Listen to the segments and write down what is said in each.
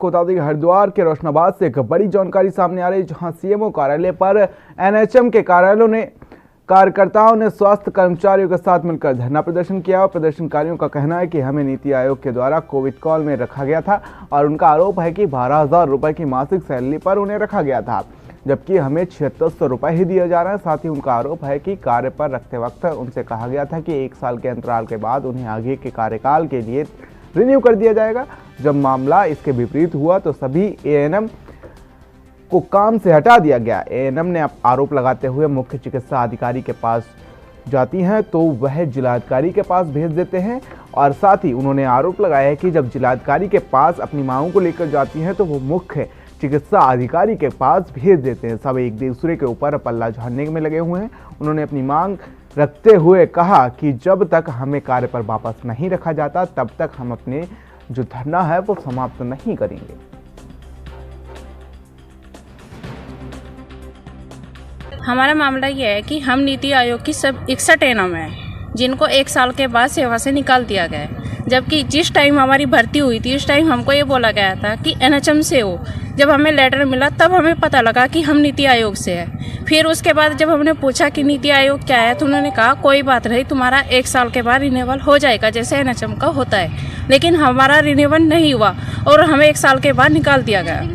कोतादी हरिद्वार के रोशनाबाद से एक बड़ी जानकारी सामने आ रही, जहां सीएमओ कार्यालय पर एनएचएम के कार्यकर्ताओं ने स्वास्थ्य कर्मचारियों के साथ मिलकर धरना प्रदर्शन किया। और प्रदर्शनकारियों का कहना है कि हमें नीति आयोग के द्वारा कोविड कॉल में रखा गया था और उनका आरोप है कि 12,000 रुपए की मासिक सैलरी पर उन्हें रखा गया था, जबकि हमें 7600 रुपए ही दिया जा रहा है। साथ ही उनका आरोप है कि कार्य पर रखते वक्त उनसे कहा गया था कि 1 साल के अंतराल के बाद उन्हें आगे के कार्यकाल के लिए रिन्यू कर दिया जाएगा। जब मामला इसके विपरीत हुआ तो सभी एएनएम को काम से हटा दिया गया। एएनएम ने आरोप लगाते हुए मुख्य चिकित्सा अधिकारी के पास जाती हैं तो वह जिलाधिकारी के पास भेज देते हैं। और साथ ही उन्होंने आरोप लगाया है कि जब जिलाधिकारी के पास अपनी मांगों को लेकर जाती हैं तो वो मुख्य चिकित्सा अधिकारी के पास भेज देते हैं। सब एक दूसरे के ऊपर पल्ला झाड़ने में लगे हुए हैं। उन्होंने अपनी मांग रखते हुए कहा कि जब तक हमें कार्य पर वापस नहीं रखा जाता तब तक हम अपने जो धरना है वो समाप्त नहीं करेंगे। हमारा मामला ये है कि हम नीति आयोग की सब 61 एएनएम हैं जिनको 1 साल के बाद सेवा से निकाल दिया गया है, जबकि जिस टाइम हमारी भर्ती हुई थी उस टाइम हमको ये बोला गया था कि एनएचएम से हो। जब हमें लेटर मिला तब हमें पता लगा कि हम नीति आयोग से है। फिर उसके बाद जब हमने पूछा कि नीति आयोग क्या है तो उन्होंने कहा कोई बात नहीं, तुम्हारा 1 साल के बाद रिन्यूअल हो जाएगा जैसे एनएचएम का होता है। लेकिन हमारा रिन्यूअल नहीं हुआ और हमें 1 साल के बाद निकाल दिया गया।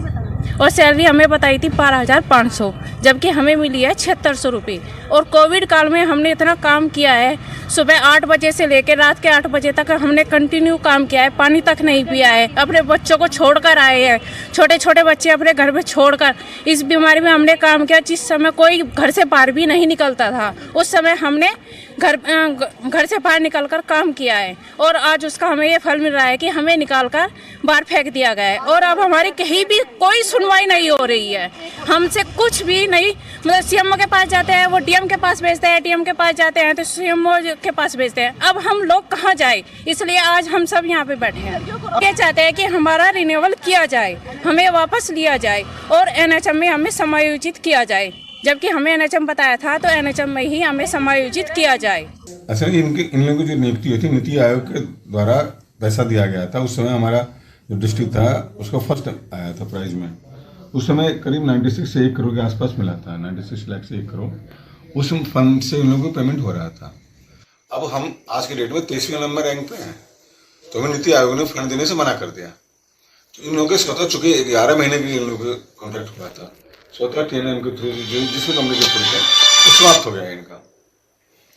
और सैलरी हमें बताई थी 12,500, जबकि हमें मिली है 7600 रुपये। और कोविड काल में हमने इतना काम किया है, सुबह 8 बजे से लेकर रात के 8 बजे तक हमने कंटिन्यू काम किया है, पानी तक नहीं पिया है, अपने बच्चों को छोड़कर आए हैं, छोटे छोटे बच्चे अपने घर में छोड़कर। इस बीमारी में हमने काम किया जिस समय कोई घर से बाहर भी नहीं निकलता था, उस समय हमने घर से बाहर निकलकर काम किया है। और आज उसका हमें ये फल मिल रहा है कि हमें निकालकर बाहर फेंक दिया गया है। और अब हमारी कहीं भी कोई सुनवाई नहीं हो रही है, हमसे कुछ भी नहीं। मतलब सीएमओ के पास जाते हैं वो डीएम के पास भेजते हैं, डीएम के पास जाते हैं तो सीएमओ के पास भेजते हैं। अब हम लोग कहाँ जाए, इसलिए आज हम सब यहाँ पे बैठे हैं। ये चाहते हैं कि हमारा रिन्यूअल किया जाए, हमें वापस लिया जाए और एनएचएम में हमें समायोजित किया जाए, जबकि हमें एनएचएम बताया था तो एनएचएम में ही हमें समायोजित किया जाए। असल इन लोगों की जो नियुक्ति हुई थी नीति आयोग के द्वारा पैसा दिया गया था। उस समय हमारा जो डिस्ट्रिक्ट था उसको फर्स्ट आया था प्राइज में। उस समय करीब 96 से 1 करोड़ के आसपास मिला था, 96 लाख से 1 करोड़। उस फंड से इन लोगों को पेमेंट हो रहा था। अब हम आज के डेट में 23वें नंबर रैंक पे हैं, तो हमें नीति आयोग ने फंड देने से मना कर दिया। तो इन लोगों के स्वतः चुके 11 महीने के इन लोगों का कॉन्ट्रैक्ट हुआ था, स्वतः टीएनएम के थ्रू जिसमें कंपनी के थ्रू तो समाप्त हो गया इनका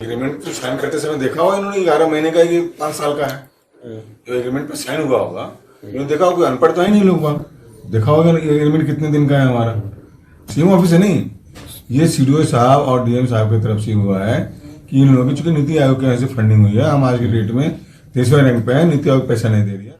एग्रीमेंट। तो साइन करते समय देखा होगा इन्होंने 11 महीने का कि 5 साल का है, तो एग्रीमेंट पर साइन हुआ होगा। इन्होंने देखा होगा, अनपढ़ तो है नहीं लोग, देखा होगा एग्रीमेंट कितने दिन का है हमारा। सीएम ऑफिस है नहीं, ये सीडीओ साहब और डीएम साहब की तरफ से हुआ है कि इन लोगों की चूंकि नीति आयोग के यहाँ से फंडिंग हुई है, हम आज के डेट में 23वें रैंक पे है, नीति आयोग पैसा नहीं दे रही है।